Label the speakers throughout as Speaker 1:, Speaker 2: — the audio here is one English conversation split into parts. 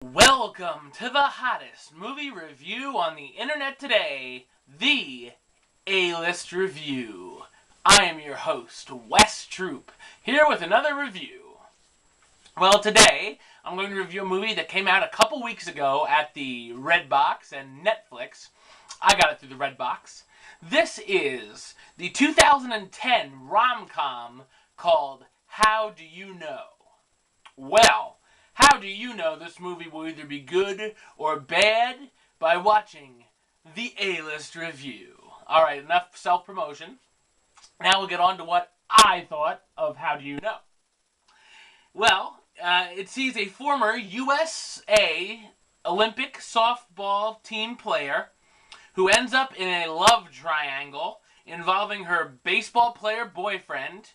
Speaker 1: Welcome to the hottest movie review on the internet today, the A-List Review. I am your host, Wes Troop, here with another review. Well, today, I'm going to review a movie that came out a couple weeks ago at the Redbox and Netflix. I got it through the Redbox. This is the 2010 rom-com called How Do You Know? Well, how do you know this movie will either be good or bad? By watching the A-List Review. Alright, enough self-promotion. Now we'll get on to what I thought of How Do You Know? Well, it sees a former USA Olympic softball team player who ends up in a love triangle involving her baseball player boyfriend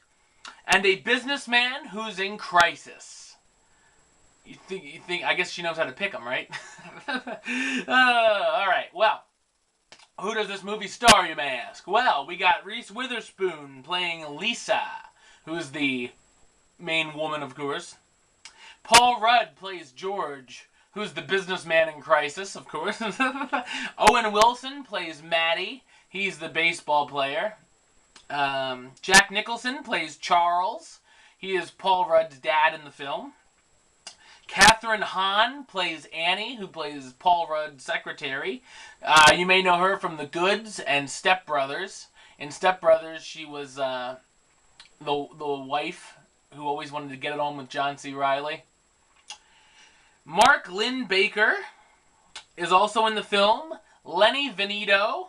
Speaker 1: and a businessman who's in crisis. You think, I guess she knows how to pick them, right? Alright, well, who does this movie star, you may ask? Well, we got Reese Witherspoon playing Lisa, who's the main woman, of course. Paul Rudd plays George, who's the businessman in crisis, of course. Owen Wilson plays Matty, he's the baseball player. Jack Nicholson plays Charles, he is Paul Rudd's dad in the film. Kathryn Hahn plays Annie, who plays Paul Rudd's secretary. You may know her from The Goods and Step Brothers. In Step Brothers, she was the wife who always wanted to get it on with John C. Reilly. Mark Linn-Baker is also in the film. Lenny Venito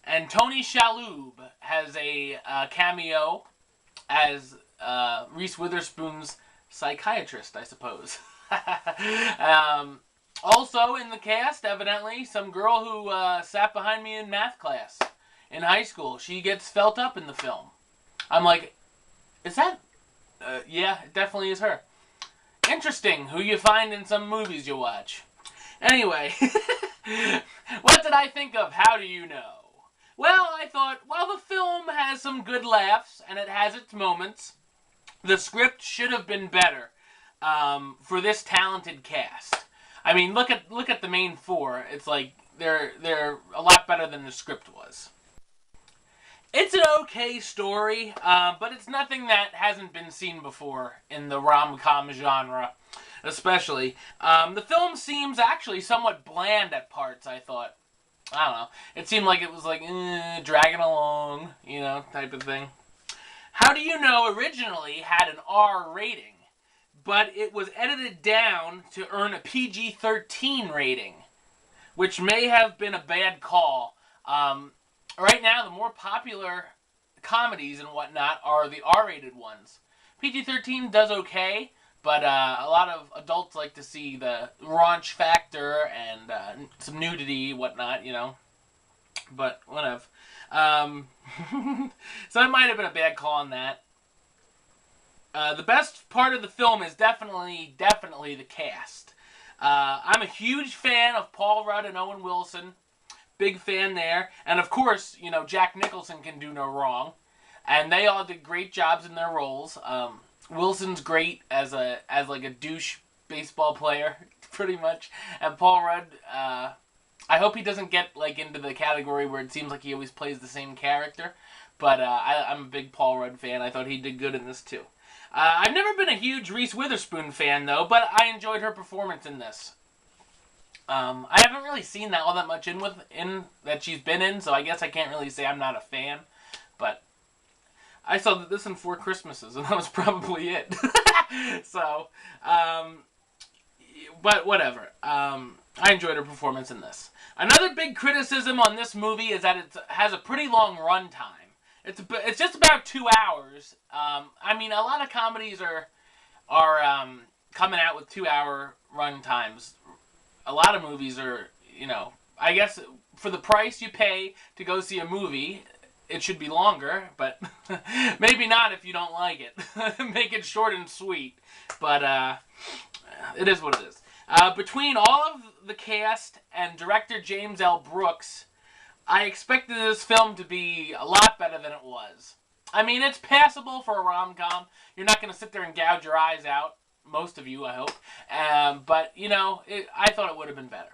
Speaker 1: and Tony Shalhoub has a cameo as Reese Witherspoon's psychiatrist, I suppose. Also in the cast, evidently, some girl who sat behind me in math class in high school. She gets felt up in the film. I'm like, is that? Yeah, it definitely is her. Interesting, who you find in some movies you watch. Anyway, what did I think of How Do You Know? Well, I thought, well, the film has some good laughs, and it has its moments. The script should have been better. For this talented cast. I mean, look at the main four. It's like they're a lot better than the script was. It's an okay story, but it's nothing that hasn't been seen before in the rom-com genre, especially. The film seems actually somewhat bland at parts, I thought. I don't know. It seemed like it was like, dragging along, you know, type of thing. How Do You Know originally had an R rating, but it was edited down to earn a PG-13 rating, which may have been a bad call. Right now, the more popular comedies and whatnot are the R-rated ones. PG-13 does okay, but a lot of adults like to see the raunch factor and some nudity, whatnot, you know. But whatever. So it might have been a bad call on that. The best part of the film is definitely the cast. I'm a huge fan of Paul Rudd and Owen Wilson. Big fan there. And of course, you know, Jack Nicholson can do no wrong. And they all did great jobs in their roles. Wilson's great as like a douche baseball player, pretty much. And Paul Rudd, I hope he doesn't get like into the category where it seems like he always plays the same character. But I'm a big Paul Rudd fan. I thought he did good in this too. I've never been a huge Reese Witherspoon fan, though, but I enjoyed her performance in this. I haven't really seen all that much in that she's been in, so I guess I can't really say I'm not a fan. But I saw this in 4 Christmases, and that was probably it. So, but whatever. I enjoyed her performance in this. Another big criticism on this movie is that it has a pretty long runtime. It's just about 2 hours. I mean, a lot of comedies are coming out with 2-hour run times. A lot of movies are, you know, I guess for the price you pay to go see a movie, it should be longer, but maybe not if you don't like it. Make it short and sweet. But it is what it is. Between all of the cast and director James L. Brooks, I expected this film to be a lot better than it was. I mean, it's passable for a rom-com. You're not going to sit there and gouge your eyes out. Most of you, I hope. But, you know, I thought it would have been better.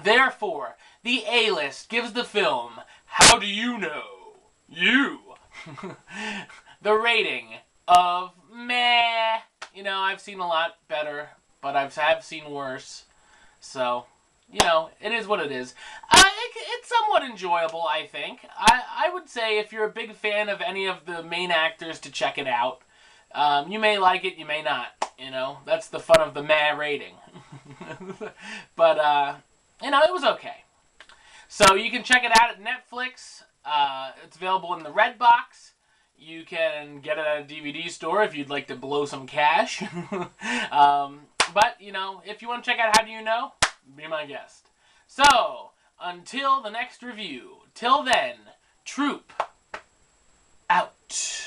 Speaker 1: Therefore, the A-list gives the film, how do you know? You. The rating of meh. You know, I've seen a lot better, but I have seen worse. So, you know, it is what it is. It's somewhat enjoyable, I think. I would say if you're a big fan of any of the main actors to check it out. You may like it, you may not. You know, that's the fun of the meh rating. But, you know, it was okay. So you can check it out at Netflix. It's available in the Red Box. You can get it at a DVD store if you'd like to blow some cash. But, you know, if you want to check out How Do You Know, be my guest. So, until the next review, till then, Troop out.